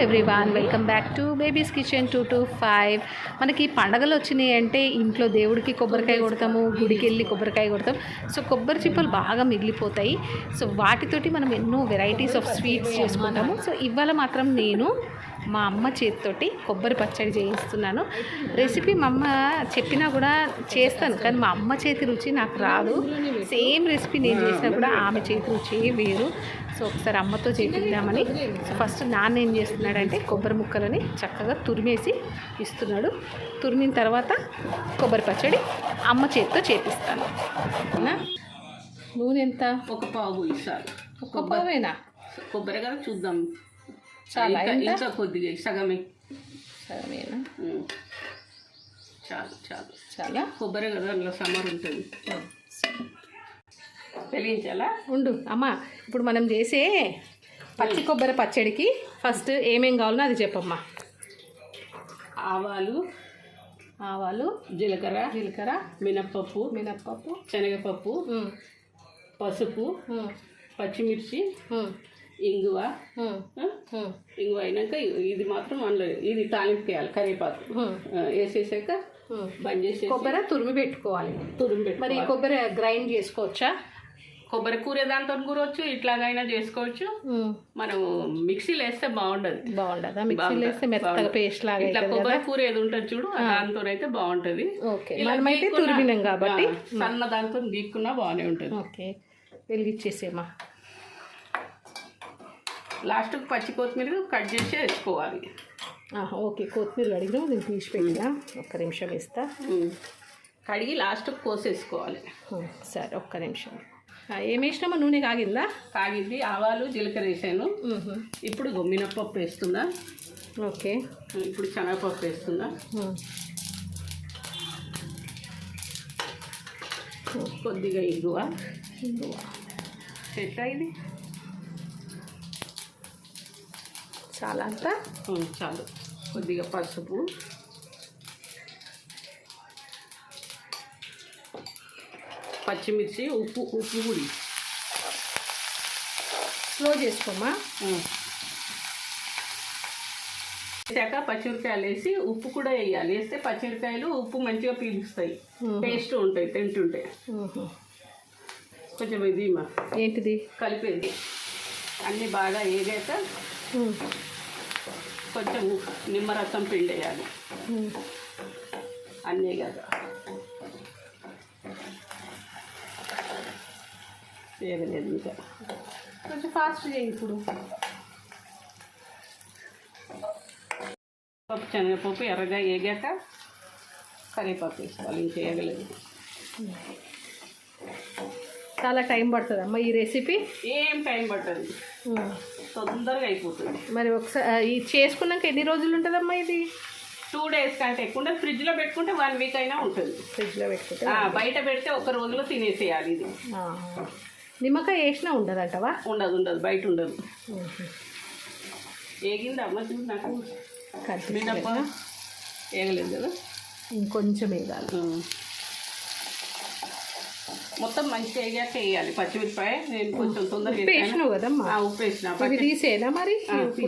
Everyone, welcome back to babies kitchen 225. మనకి పండగలు వచ్చినాయి అంటే ఇంట్లో దేవుడికి కొబ్బరికాయ కొడతాము, గుడికి వెళ్ళి కొబ్బరికాయ కొడతాం. సో కొబ్బరి చిప్పలు బాగా మిగిలిపోతాయి. సో వాటితోటి మనం ఎన్నో వెరైటీస్ ఆఫ్ స్వీట్స్ చేసుకుంటాము. సో ఇవాళ మాత్రం నేను మా అమ్మ చేతితోటి కొబ్బరి పచ్చడి చేయిస్తున్నాను. రెసిపీ మా అమ్మ చెప్పినా కూడా చేస్తాను, కానీ మా అమ్మ చేతి రుచి నాకు రాదు. సేమ్ రెసిపీ నేను చేసినా కూడా ఆమె చేతి రుచి వేరు. సో ఒకసారి అమ్మతో చేపిద్దామని. సో ఫస్ట్ నాన్న ఏం చేస్తున్నాడంటే కొబ్బరి ముక్కలని చక్కగా తురిమేసి ఇస్తున్నాడు. తురిమిన తర్వాత కొబ్బరి పచ్చడి అమ్మ చేతితో చేపిస్తాను. నూనె ఎంత? ఒక పావు ఇస్తారు. ఒక పావేనా? కొబ్బరి కదా చూద్దాం. చాలా ఇంకా కొద్దిగా సగమే. సగమేనా? చాలు చాలు. చాలా కొబ్బరి కదా, అందులో సమ్మర్ ఉంటుంది. వెలిగించాలా? ఉండు అమ్మ. ఇప్పుడు మనం చేసే పచ్చి కొబ్బరి పచ్చడికి ఫస్ట్ ఏమేం కావాలో అది చెప్పమ్మా. ఆవాలు, జీలకర్ర, మినప్పప్పు, శనగపప్పు, పసుపు, పచ్చిమిర్చి, ఇంగువ. ఇంగువ అయినాక ఇది మాత్రం అందులో ఇది తాలింపు వేయాలి. కరివేపాకు వేసేసాక బంద్ చేసి కొబ్బరి తురిమి పెట్టుకోవాలి. మరి కొబ్బరి గ్రైండ్ చేసుకోవచ్చా? కొబ్బరి కూర దాంతో కూరవచ్చు, ఇట్లాగైనా చేసుకోవచ్చు. మనం మిక్సీలో వేస్తే బాగుండదా? మిక్సీలో వేస్తే మెత్తగా పేస్ట్ లాగా ఇట్లా కొబ్బరి కూర ఏది ఉంటుంది చూడు, దాంతో అయితే బాగుంటది. మనమైతే తురిమినాం కాబట్టి సన్న దాంతో గీక్కున్నా బాగానే ఉంటుంది. ఓకే, వెలిగించేసేమా. లాస్ట్కి పచ్చి కొత్తిమీర కట్ చేసి వేసుకోవాలి. ఓకే, కొత్తిమీర కడిగినా నేను తీసి పెట్టినా. ఒక్క నిమిషం వేస్తా. కడిగి లాస్ట్కి కోసేసుకోవాలి. సరే, ఒక్క నిమిషం. ఏం వేసినామా? నూనె కాగిందా? కాగింది. ఆవాలు, జీలకర్ర వేసాను. ఇప్పుడు మినప్పప్పు వేస్తున్నా. ఓకే, ఇప్పుడు శనగపప్పు వేస్తున్నా. కొద్దిగా ఇంగువ. ఎట్లా ఇది? చాలా అంతా చాలు. కొద్దిగా పసుపు, పచ్చిమిర్చి, ఉప్పు పొడి. స్లో చేసుకోమా. వేసాక పచ్చిమిరకాయలు వేసి ఉప్పు కూడా వేయాలి. వేస్తే పచ్చిమిరకాయలు ఉప్పు మంచిగా పీలుస్తాయి, టేస్ట్ ఉంటాయి తింటుంటే. కొంచెం ఇది ఏంటిది కలిపేది అన్నీ బాగా వేగాక కొంచెం నిమ్మరసం పిండేయాలి. అన్నీ కదా వేగలేదు ఇంకా. కొంచెం ఫాస్ట్ చేయి. ఇప్పుడు పప్పు శనగపప్పు ఎర్రగా వేగాక కరివేపాకు వేసుకోవాలి. ఇంకా వేగలేదు. చాలా టైం పడుతుంది అమ్మ ఈ రెసిపీ. ఏం టైం పడుతుంది, తొందరగా అయిపోతుంది. మరి ఒకసారి ఇది చేసుకున్నాక ఎన్ని రోజులు ఉంటుందమ్మా ఇది? 2 days కంటే ఎక్కువ. ఫ్రిడ్జ్లో పెట్టుకుంటే 1 week అయినా ఉంటుంది. ఫ్రిడ్జ్లో పెట్టుకుంటే బయట పెడితే ఒక రోజులో తినేసేయాలి. ఇది నిమ్మకాయ వేసినా ఉండదంటవా? ఉండదు, బయట ఉండదు. ఏగింది అమ్మ చూడు. నాకు మినప్ప వేగలేదు కదా, ఇంకొంచెం వేయాలి. మొత్తం మంచిగా వేగాక వేయాలి. పచ్చిమిరపాయ నేను కొంచెం తొందరగా వేసినావు కదమ్మా. ఉప్పు వేసిన. ఇవి తీసేనా మరి?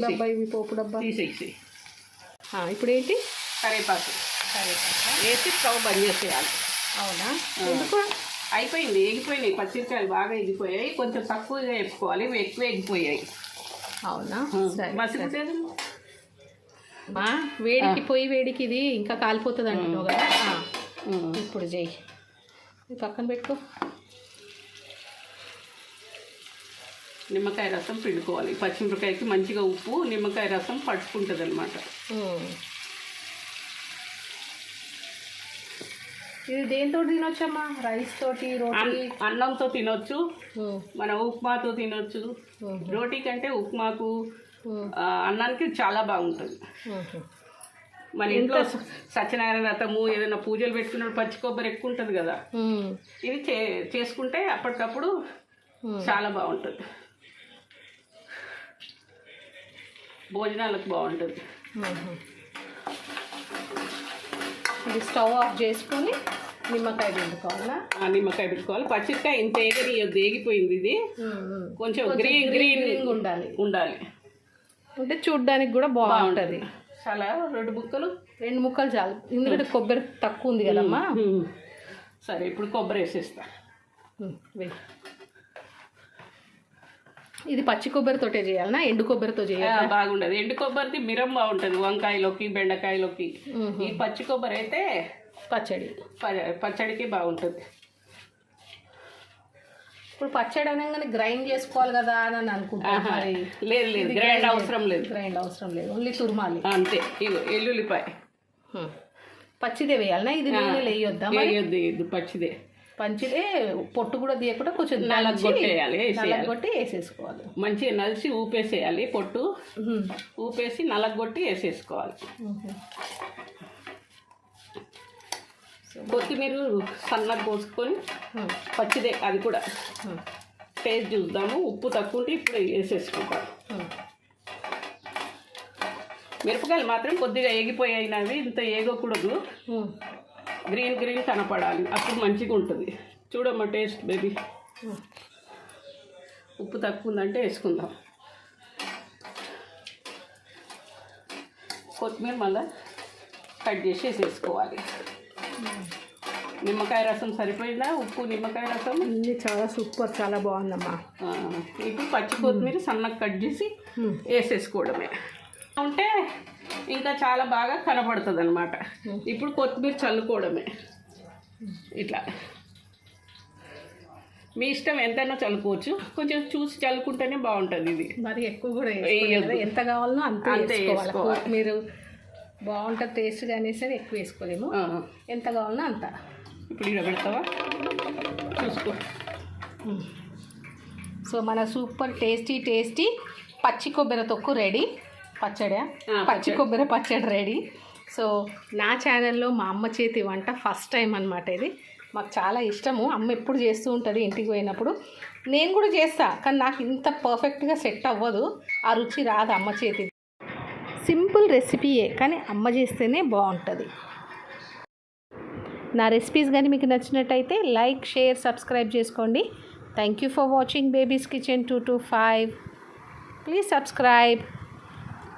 డబ్బా, ఇవి పోపు డబ్బా తీసేసి. ఇప్పుడు ఏంటి? కరివేపాకు వేసి స్టవ్ బంద్ చేసేయాలి. అవునా? ఎందుకు? అయిపోయింది, ఎగిపోయినాయి. పచ్చిమిరకాయలు బాగా ఎగిపోయాయి. కొంచెం తక్కువగా వేసుకోవాలి, ఇవి ఎక్కువ ఎగిపోయాయి. అవునా? మసిలిసేది వేడికి పొయ్యి వేడికి ఇది ఇంకా కాలిపోతుంది అంటున్నావు కదా. ఇప్పుడు చెయ్యి, పక్కన పెట్టుకో. నిమ్మకాయ రసం పిండుకోవాలి. పచ్చిమిరకాయకి మంచిగా ఉప్పు, నిమ్మకాయ రసం పట్టుకుంటుంది అనమాట. ఇది దేంతో తినొచ్చమ్మా? రైస్ తోటి, రోటీ, అన్నంతో తినొచ్చు, మన ఉప్మాతో తినొచ్చు. రోటీ కంటే ఉప్మాకు, అన్నానికి చాలా బాగుంటుంది. మన ఇంట్లో సత్యనారాయణ వ్రతము, ఏదైనా పూజలు పెట్టుకున్నప్పుడు పచ్చి కొబ్బరి ఎక్కువ ఉంటుంది కదా, ఇది చేసుకుంటే అప్పటికప్పుడు చాలా బాగుంటుంది. భోజనాలకు బాగుంటుంది. ఇది స్టవ్ ఆఫ్ చేసుకొని నిమ్మకాయ పిండుకోవాలా? నిమ్మకాయ పిండుకోవాలి. పచ్చికాయ ఇంత ఏగిపోయింది. ఇది కొంచెం గ్రీన్ ఉండాలి. అంటే చూడ్డానికి కూడా బాగుంటుంది. చాలా 2 ముక్కలు 2 ముక్కలు చాలు, ఎందుకంటే కొబ్బరి తక్కువ ఉంది కదమ్మా. సరే ఇప్పుడు కొబ్బరి వేసేస్తా. వెయ్యి. ఇది పచ్చి కొబ్బరితోటే చేయాలనా, ఎండు కొబ్బరితో చేయాలి? బాగుండదు. ఎండు కొబ్బరిది మిరం బాగుంటుంది వంకాయలోకి, బెండకాయలోకి. ఈ పచ్చి కొబ్బరి అయితే పచ్చడికి బాగుంటుంది. ఇప్పుడు పచ్చడి అనగానే గ్రైండ్ చేసుకోవాలి కదా అని అనుకుంటున్నా. లేదు లేదు, గ్రైండ్ అవసరం లేదు, ఓన్లీ తుర్మాలి అంతే. ఇగో ఎల్లుల్లిపాయ పచ్చిదే వేయాలనా? ఇది నీళ్ళు వేయొద్దా? వేయొద్దు, పచ్చిదే పొట్టు కూడా తీయకుండా కొంచెం నలగొట్టి వేసేసుకోవాలి. మంచిగా నలిసి ఊపేసేయాలి. పొట్టు ఊపేసి నలగొట్టి వేసేసుకోవాలి. కొత్తిమీర సన్నగా కోసుకొని పచ్చిదే అది కూడా టేస్ట్ చూద్దాము. ఉప్పు తక్కువ ఉంటే ఇప్పుడు వేసేసుకుంటాం. మిరపకాయలు మాత్రం కొద్దిగా ఏగిపోయినవి, ఇంత ఏగకూడదు. గ్రీన్ కనపడాలి, అప్పుడు మంచిగా ఉంటుంది. చూడమ్మా టేస్ట్ బేబీ. ఉప్పు తక్కువ ఉందంటే వేసుకుందాం. కొత్తిమీర మళ్ళీ కట్ చేసి వేసేసుకోవాలి. నిమ్మకాయ రసం సరిపోయిందా? ఉప్పు, నిమ్మకాయ రసం అన్నీ చాలా సూపర్, చాలా బాగుందమ్మా. ఇప్పుడు పచ్చి కొత్తిమీర సన్నగా కట్ చేసి వేసేసుకోవడమే ఉంటే ఇంకా చాలా బాగా కనపడుతుంది అనమాట. ఇప్పుడు కొత్తిమీర చల్లుకోవడమే ఇట్లా. మీ ఇష్టం, ఎంతైనా చల్లుకోవచ్చు. కొంచెం చూసి చల్లుకుంటేనే బాగుంటుంది. ఇది మరి ఎక్కువ కూడా ఎంత కావాలనో అంతే వేసుకోవాలి. కొత్తిమీర బాగుంటుంది టేస్ట్గా అనేసి ఎక్కువ వేసుకోలేము, ఎంత కావాలనో అంత. ఇప్పుడు ఇలా పెడతావా చూసుకో. సో మన సూపర్ టేస్టీ పచ్చి కొబ్బరి తొక్కు రెడీ. పచ్చి కొబ్బరి పచ్చడి రెడీ. సో నా ఛానల్లో మా అమ్మ చేతి వంట ఫస్ట్ టైం అనమాట ఇది. మాకు చాలా ఇష్టము, అమ్మ ఎప్పుడు చేస్తూ ఉంటుంది ఇంటికి పోయినప్పుడు. నేను కూడా చేస్తా, కానీ నాకు ఇంత పర్ఫెక్ట్గా సెట్ అవ్వదు, ఆ రుచి రాదు అమ్మ చేతి. సింపుల్ రెసిపీయే, కానీ అమ్మ చేస్తేనే బాగుంటుంది. నా రెసిపీస్ కానీ మీకు నచ్చినట్టయితే లైక్, షేర్, సబ్స్క్రైబ్ చేసుకోండి. Thank you for watching babies kitchen 225. Please subscribe.